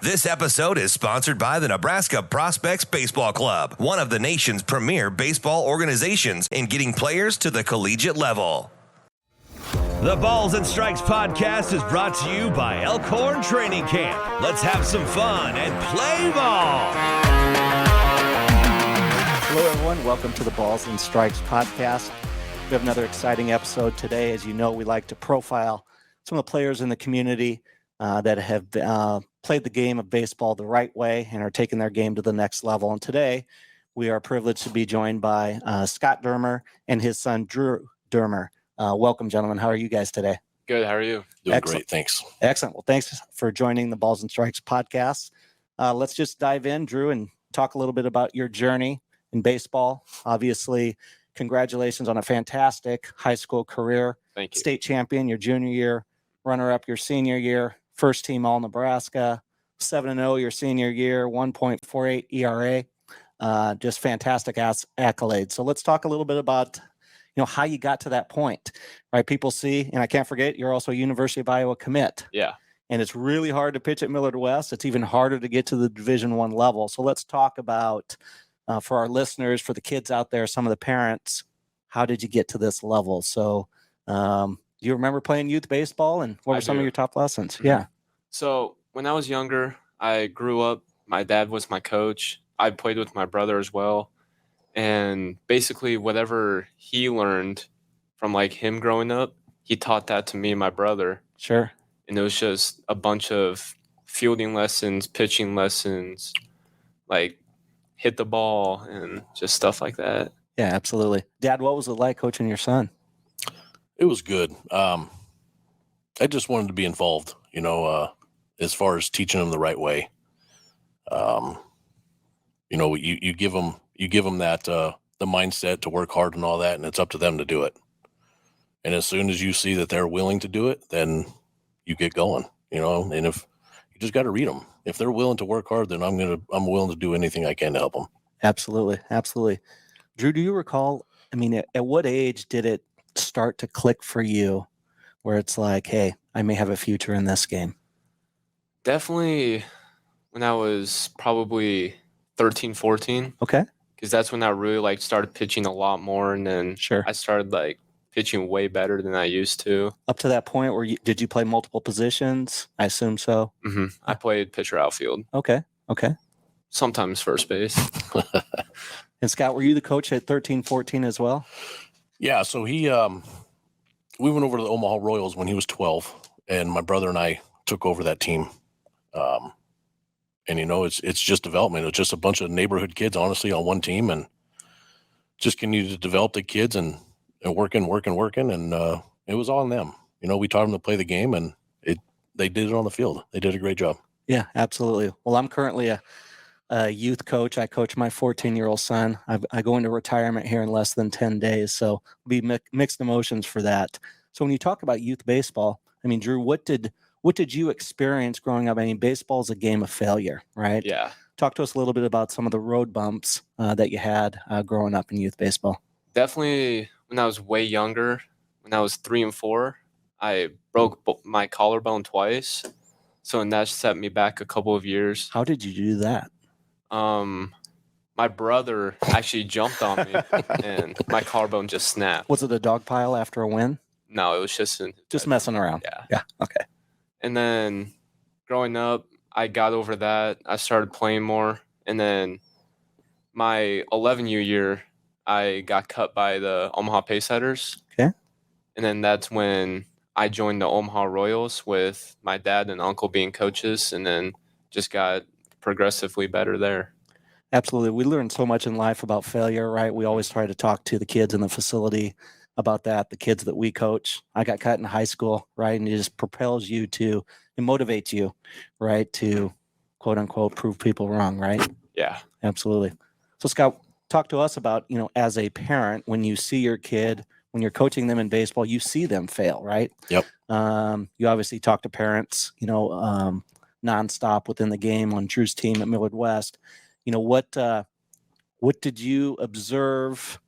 This episode is sponsored by the Nebraska Prospects Baseball Club, one of the nation's premier baseball organizations in getting players to the collegiate level. The Balls and Strikes podcast is brought to you by Elkhorn Training Camp. Let's have some fun and play ball. Hello, everyone. Welcome to the Balls and Strikes podcast. We have another exciting episode today. As you know, we like to profile some of the players in the community that have played the game of baseball the right way and are taking their game to the next level. And today, we are privileged to be joined by Scott Deremer and his son, Drew Deremer. Welcome, gentlemen. How are you guys today? Good. How are you? Doing Excellent. Great. Thanks. Excellent. Well, thanks for joining the Balls and Strikes podcast. Let's just dive in, Drew, and talk a little bit about your journey in baseball. Obviously, congratulations on a fantastic high school career. Thank you. State champion your junior year, runner-up your senior year, first team All-Nebraska, 7-0 your senior year, 1.48 ERA. Just fantastic accolades. So let's talk a little bit about how you got to that point, right? People see, and I can't forget, you're also a University of Iowa commit. Yeah. And it's really hard to pitch at Millard West. It's even harder to get to the Division I level. So let's talk about, for our listeners, for the kids out there, some of the parents, how did you get to this level? So do you remember playing youth baseball, and what were some of your top lessons? Mm-hmm. Yeah. So when I was younger, I grew up, my dad was my coach. I played with my brother as well. And basically whatever he learned from him growing up, he taught that to me and my brother. Sure. And it was just a bunch of fielding lessons, pitching lessons, hit the ball and just stuff like that. Yeah, absolutely. Dad, what was it like coaching your son? It was good. I just wanted to be involved, as far as teaching them the right way. You give them that, the mindset to work hard and all that, and it's up to them to do it. And as soon as you see that they're willing to do it, then you get going, and if you just got to read them, if they're willing to work hard, then I'm willing to do anything I can to help them. Absolutely. Absolutely. Drew, do you recall, at what age did it start to click for you where it's like, hey, I may have a future in this game? Definitely when I was probably 13, 14. Okay. Because that's when I really started pitching a lot more, and then Sure. I started pitching way better than I used to. Up to that point, did you play multiple positions? I assume so. Mm-hmm. I played pitcher outfield. Okay. Sometimes first base. And Scott, were you the coach at 13, 14 as well? Yeah. So we went over to the Omaha Royals when he was 12, and my brother and I took over that team. And it's just development. It's just a bunch of neighborhood kids, honestly, on one team, and just continue to develop the kids and working. And it was on them. We taught them to play the game, and they did it on the field. They did a great job. Yeah, absolutely. Well, I'm currently a youth coach. I coach my 14-year-old son. I go into retirement here in less than 10 days, so be mixed emotions for that. So when you talk about youth baseball, Drew, what did you experience growing up? Baseball is a game of failure, right? Yeah. Talk to us a little bit about some of the road bumps that you had growing up in youth baseball. Definitely when I was way younger, when I was 3 and 4, I broke my collarbone twice. So and that set me back a couple of years. How did you do that? My brother actually jumped on me and my collarbone just snapped. Was it a dog pile after a win? No, it was just messing around. Yeah. Okay. And then growing up, I got over that. I started playing more. And then my 11U year, I got cut by the Omaha Pacesetters. Okay. And then that's when I joined the Omaha Royals with my dad and uncle being coaches, and then just got progressively better there. Absolutely. We learn so much in life about failure, right? We always try to talk to the kids in the facility about that, the kids that we coach. I got cut in high school, right? And it just propels you it motivates you, right? To quote unquote, prove people wrong, right? Yeah. Absolutely. So Scott, talk to us about, as a parent, when you see your kid, when you're coaching them in baseball, you see them fail, right? Yep. You obviously talk to parents, nonstop within the game on Drew's team at Millard West. What did you observe?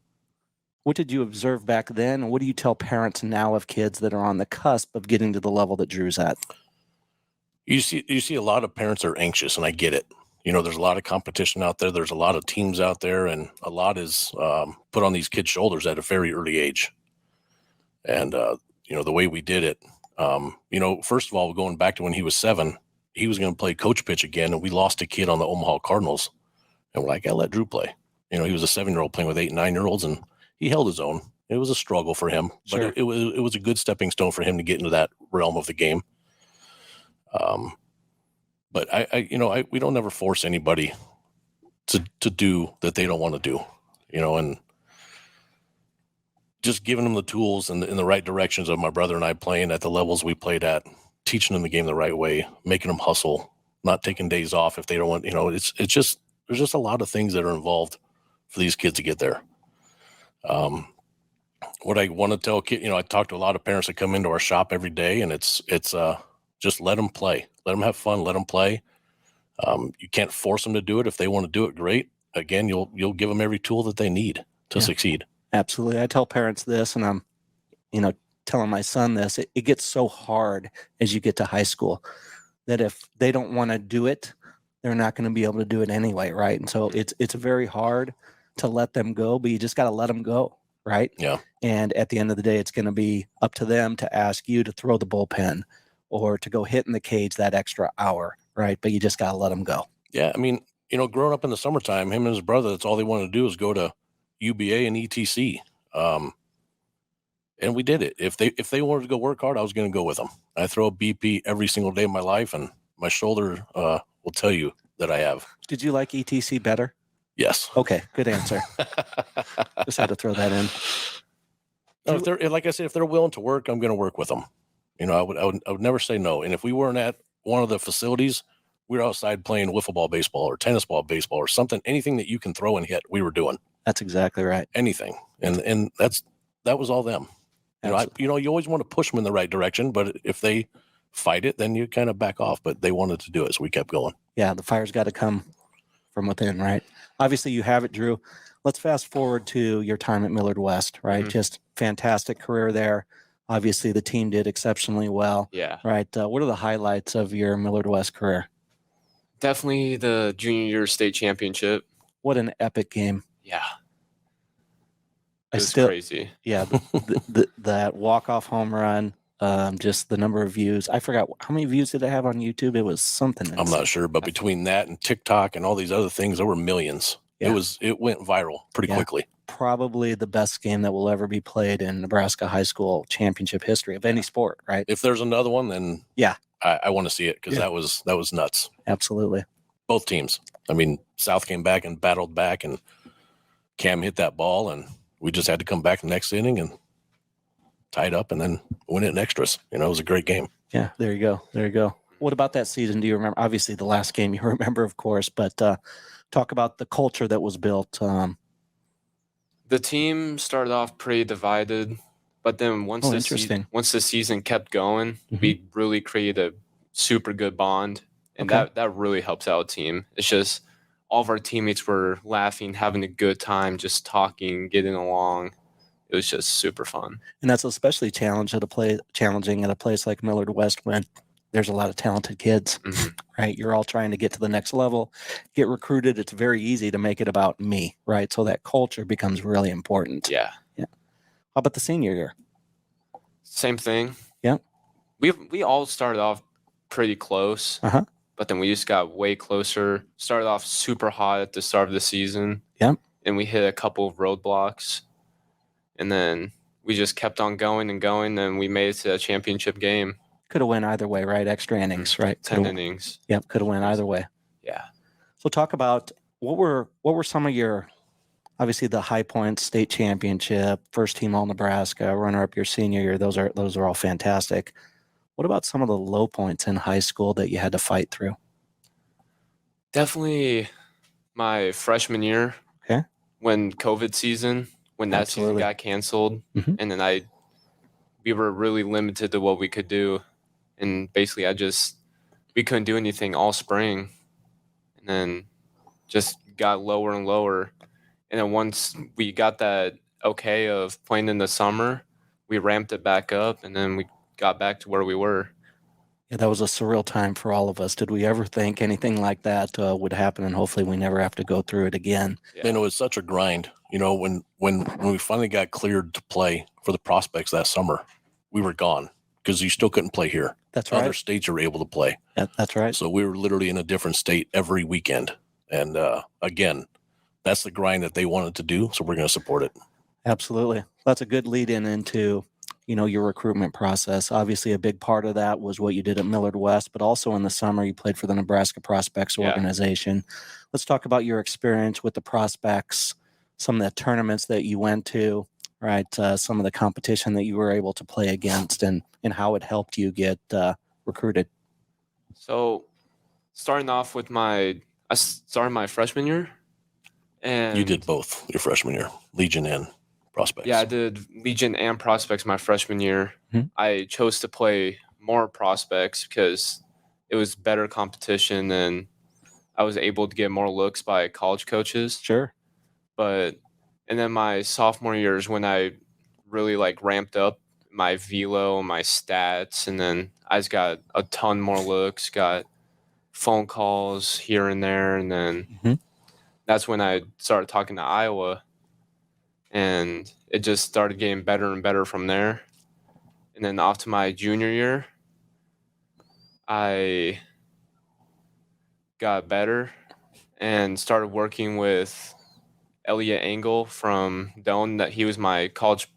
What did you observe back then? And what do you tell parents now of kids that are on the cusp of getting to the level that Drew's at? You see a lot of parents are anxious, and I get it. There's a lot of competition out there. There's a lot of teams out there, and a lot is put on these kids' shoulders at a very early age. And, the way we did it, first of all, going back to when he was 7, he was going to play coach pitch again, and we lost a kid on the Omaha Cardinals. And we're like, I'll let Drew play. He was a 7-year-old playing with 8 and 9-year-olds, and he held his own. It was a struggle for him, Sure. but it was a good stepping stone for him to get into that realm of the game. But we don't ever force anybody to do that they don't want to do, and just giving them the tools and in the right directions of my brother and I playing at the levels we played at, teaching them the game the right way, making them hustle, not taking days off if they don't want, it's just, there's just a lot of things that are involved for these kids to get there. What I want to tell kids, I talk to a lot of parents that come into our shop every day, and it's just let them play, let them have fun, let them play. You can't force them to do it. If they want to do it, great. Again, you'll give them every tool that they need to succeed. Absolutely. I tell parents this, and I'm, telling my son this. It gets so hard as you get to high school that if they don't want to do it, they're not going to be able to do it anyway, right? And so it's very hard to let them go, but you just got to let them go, right? Yeah. And at the end of the day, it's going to be up to them to ask you to throw the bullpen or to go hit in the cage that extra hour, right? But you just got to let them go. Yeah, I mean, growing up in the summertime, him and his brother, that's all they wanted to do is go to UBA and ETC. And we did it. If they wanted to go work hard, I was going to go with them. I throw a BP every single day of my life, and my shoulder will tell you that I have. Did you like ETC better? Yes. Okay, good answer. Just had to throw that in. No, if they're, like I said, if they're willing to work, I'm going to work with them. I would never say no. And if we weren't at one of the facilities, we were outside playing wiffle ball baseball or tennis ball baseball or something, anything that you can throw and hit, we were doing. That's exactly right. Anything. And that was all them. You always want to push them in the right direction, but if they fight it, then you kind of back off. But they wanted to do it, so we kept going. Yeah, the fire's got to come from within, right? Obviously, you have it, Drew. Let's fast forward to your time at Millard West, right? Mm-hmm. Just fantastic career there. Obviously, the team did exceptionally well. Yeah. Right. What are the highlights of your Millard West career? Definitely the junior year state championship. What an epic game. Yeah. It was crazy. Yeah, that walk-off home run, just the number of views. I forgot, how many views did it have on YouTube? It was something insane. I'm not sure, but between that and TikTok and all these other things, there were millions. Yeah. It went viral pretty quickly. Probably the best game that will ever be played in Nebraska high school championship history of any sport, right? If there's another one, then yeah, I want to see it because that was nuts. Absolutely. Both teams. I mean, South came back and battled back, and Cam hit that ball, and we just had to come back the next inning and tie it up and then win it in extras. It was a great game. Yeah, there you go. What about that season? Do you remember? Obviously, the last game you remember, of course, but talk about the culture that was built. The team started off pretty divided, but then once the season kept going, we really created a super good bond, and that really helps out a team. It's just all of our teammates were laughing, having a good time, just talking, getting along. It was just super fun. And that's especially challenging at a place like Millard West when there's a lot of talented kids, right? You're all trying to get to the next level, get recruited. It's very easy to make it about me, right? So that culture becomes really important. Yeah. How about the senior year? Same thing. Yeah. We all started off pretty close, but then we just got way closer. Started off super hot at the start of the season. Yeah. And we hit a couple of roadblocks. And then we just kept on going and going, and we made it to a championship game. Could have went either way, right? Extra innings, right? 10 innings. Yep, could have went either way. Yeah. So talk about what were some of your, obviously the high points, state championship, first team all Nebraska, runner up your senior year. Those are all fantastic. What about some of the low points in high school that you had to fight through? Definitely my freshman year. Okay. When COVID season, when that season got canceled, and then we were really limited to what we could do. And basically we couldn't do anything all spring, and then just got lower and lower. And then once we got that okay of playing in the summer, we ramped it back up, and then we got back to where we were. Yeah, that was a surreal time for all of us. Did we ever think anything like that would happen? And hopefully we never have to go through it again. Yeah. And it was such a grind. When we finally got cleared to play for the Prospects that summer, we were gone because you still couldn't play here. That's right. Other states are able to play. That's right. So we were literally in a different state every weekend. And again, that's the grind that they wanted to do. So we're going to support it. Absolutely. That's a good lead into your recruitment process. Obviously, a big part of that was what you did at Millard West, but also in the summer, you played for the Nebraska Prospects organization. Let's talk about your experience with the Prospects, some of the tournaments that you went to, right? Some of the competition that you were able to play against and how it helped you get recruited. So starting off with I started my freshman year. And you did both your freshman year, Legion and Prospects. Yeah, I did Legion and Prospects my freshman year. Mm-hmm. I chose to play more Prospects because it was better competition and I was able to get more looks by college coaches. Sure. And then my sophomore year is when I really ramped up my velo, my stats, and then I just got a ton more looks, got phone calls here and there, and then that's when I started talking to Iowa. And it just started getting better and better from there. And then off to my junior year, I got better and started working with Elliot Engel from Doan. That he was my coach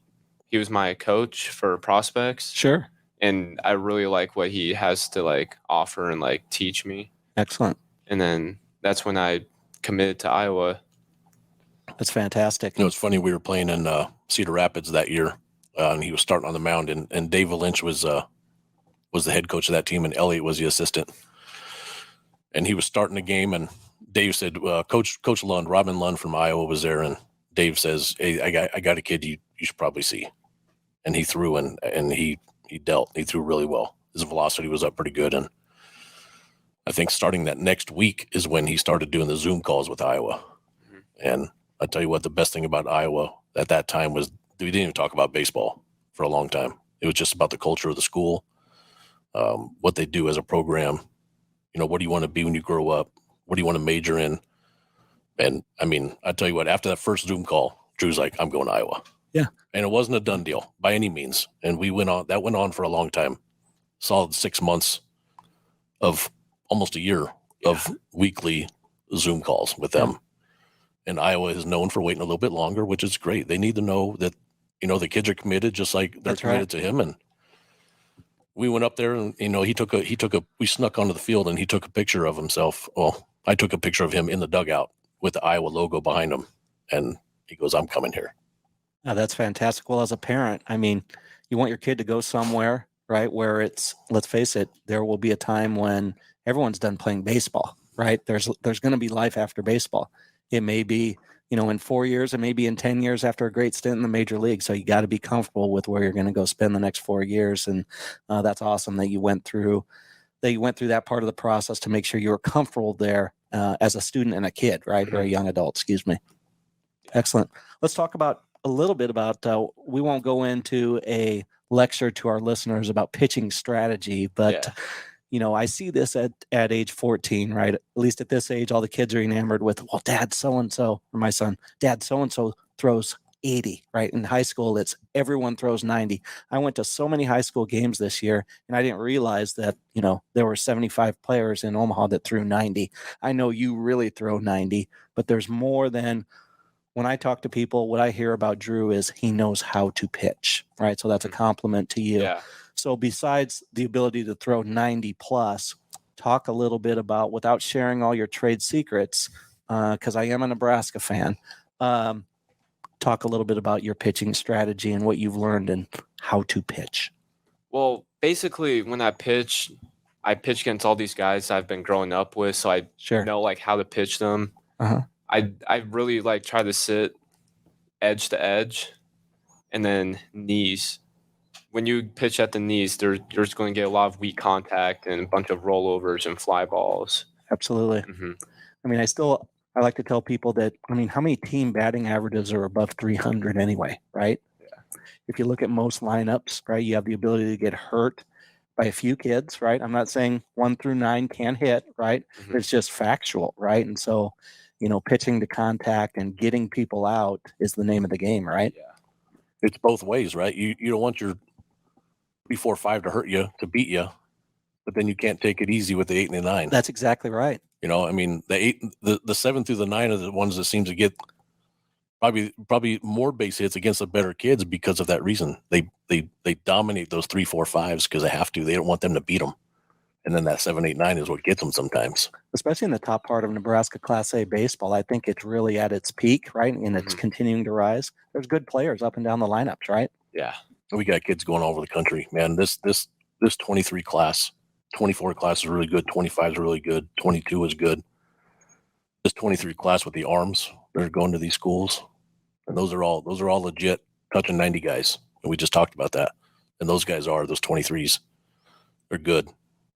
for Prospects. Sure. And I really like what he has to offer and teach me. Excellent. And then that's when I committed to Iowa. That's fantastic. It's funny. We were playing in Cedar Rapids that year, and he was starting on the mound, and Dave Lynch was the head coach of that team, and Elliot was the assistant. And he was starting the game, and Dave said, Coach Lund, Robin Lund from Iowa was there, and Dave says, "Hey, I got a kid you should probably see." And he threw, and he dealt. He threw really well. His velocity was up pretty good, and I think starting that next week is when he started doing the Zoom calls with Iowa. And I tell you what, the best thing about Iowa at that time was we didn't even talk about baseball for a long time. It was just about the culture of the school, what they do as a program. What do you want to be when you grow up? What do you want to major in? And I mean, I tell you what, after that first Zoom call, Drew's like, I'm going to Iowa. Yeah. And it wasn't a done deal by any means. And that went on for a long time, solid 6 months of almost a year of weekly Zoom calls with them. And Iowa is known for waiting a little bit longer, which is great. They need to know that, the kids are committed just like they're committed to him. And we went up there and, we snuck onto the field and he took a picture of himself. Well, I took a picture of him in the dugout with the Iowa logo behind him. And he goes, I'm coming here. Oh, that's fantastic. Well, as a parent, I mean, you want your kid to go somewhere, right, where let's face it, there will be a time when everyone's done playing baseball, right? There's going to be life after baseball. It may be, in 4 years, it may be in 10 years after a great stint in the major league. So you got to be comfortable with where you're going to go spend the next 4 years. And that's awesome that you went through that part of the process to make sure you were comfortable there as a student and a kid, right? Or a young adult, excuse me. Excellent. Let's talk a little bit about, we won't go into a lecture to our listeners about pitching strategy, but I see this at age 14, right? At least at this age, all the kids are enamored with, well, dad so-and-so, or my son, dad so-and-so throws 80, right? In high school, it's everyone throws 90. I went to so many high school games this year, and I didn't realize that, there were 75 players in Omaha that threw 90. I know you really throw 90, but there's more than, when I talk to people, what I hear about Drew is he knows how to pitch, right? So that's a compliment to you. Yeah. So besides the ability to throw 90 plus, talk a little bit about, without sharing all your trade secrets, because I am a Nebraska fan, talk a little bit about your pitching strategy and what you've learned and how to pitch. Well, basically, when I pitch against all these guys I've been growing up with, so I know how to pitch them. I really try to sit edge to edge and then knees. When you pitch at the knees, you're just going to get a lot of weak contact and a bunch of rollovers and fly balls. Absolutely. I mean, I like to tell people that, how many team batting averages are above 300 anyway, right? Yeah. If you look at most lineups, right, you have the ability to get hurt by a few kids, right? I'm not saying 1 through 9 can't hit, right? Mhm. It's just factual, right? And so, pitching to contact and getting people out is the name of the game, right? Yeah. It's both ways, right? You don't want your 3-4-5 to hurt you, to beat you, but then you can't take it easy with the 8 and the 9. That's exactly right. I mean, the 7 through the 9 are the ones that seem to get probably more base hits against the better kids because of that reason. They dominate those 3-4-5s because they have to. They don't want them to beat them. And then that 7, 8, 9 is what gets them sometimes. Especially in the top part of Nebraska Class A baseball, I think it's really at its peak, right? And it's continuing to rise. There's good players up and down the lineups, right? Yeah. We got kids going all over the country, man. This 23 class, 24 class is really good. 25 is really good. 22 is good. This 23 class with the arms that are going to these schools, and those are all legit touching 90 guys. And we just talked about that. And those guys are those 23s. They're good.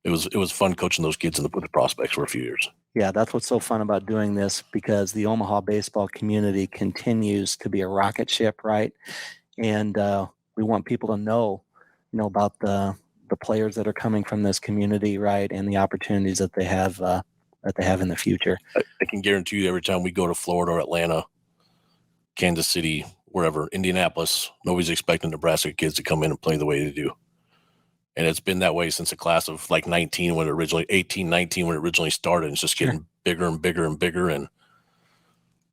It was fun coaching those kids with the prospects for a few years. Yeah, that's what's so fun about doing this, because the Omaha baseball community continues to be a rocket ship, right? And we want people to know about the players that are coming from this community, right, and the opportunities that they have in the future. I can guarantee you, every time we go to Florida or Atlanta, Kansas City, wherever, Indianapolis, nobody's expecting Nebraska kids to come in and play the way they do. And it's been that way since the class of like 19 when it originally started. It's just getting bigger and bigger and bigger. And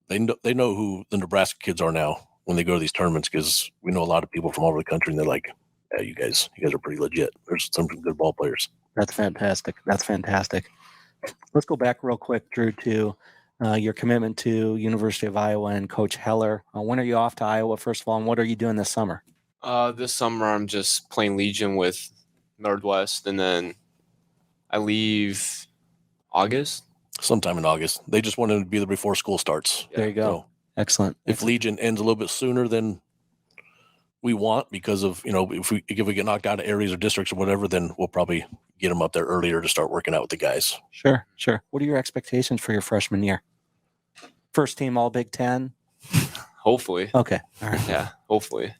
they know who the Nebraska kids are now when they go to these tournaments, because we know a lot of people from all over the country, and they're like, yeah, you guys are pretty legit. There's some good ball players. That's fantastic. Let's go back real quick, Drew, to your commitment to University of Iowa and Coach Heller. When are you off to Iowa, first of all, and what are you doing this summer? This summer I'm just playing Legion with Millard West, and then I leave August. Sometime in August. They just wanted to be there before school starts. There you go. So excellent. If Legion ends a little bit sooner than we want, because of if we get knocked out of areas or districts or whatever, then we'll probably get them up there earlier to start working out with the guys. Sure. What are your expectations for your freshman year? First team All Big Ten? Hopefully. Okay. All right. Yeah, hopefully.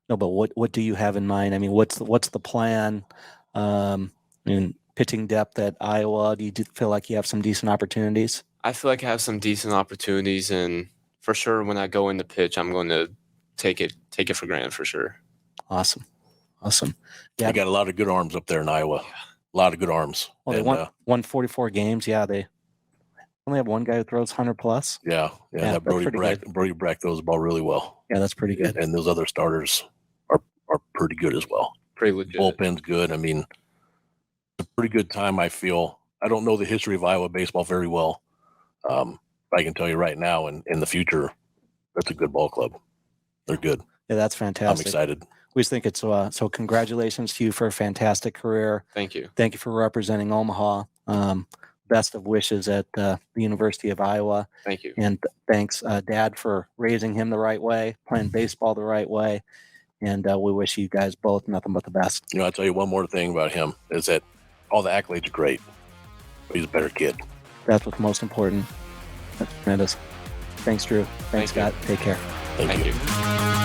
No, but what do you have in mind? I mean, what's the plan? Pitching depth at Iowa, do you feel like you have some decent opportunities? I feel like I have some decent opportunities, and for sure when I go in the pitch, I'm going to take it for granted for sure. Awesome. Yeah, they got a lot of good arms up there in Iowa. A lot of good arms. Well, they won 44 games. Yeah, they only have one guy who throws 100 plus. Yeah. That Brody Brack throws the ball really well. Yeah, that's pretty good. And those other starters are pretty good as well. Pretty legit. Bullpen's good. I mean, it's a pretty good time, I feel. I don't know the history of Iowa baseball very well. But I can tell you right now, and in the future, that's a good ball club. They're good. Yeah, that's fantastic. I'm excited. We just think it's so congratulations to you for a fantastic career. Thank you. Thank you for representing Omaha. Best of wishes at the University of Iowa. Thank you. And thanks, Dad, for raising him the right way, playing baseball the right way. And we wish you guys both nothing but the best. I'll tell you one more thing about him is that all the accolades are great, but he's a better kid. That's what's most important. That's tremendous. Thanks, Drew. Thanks, Scott. Take care. Thank you.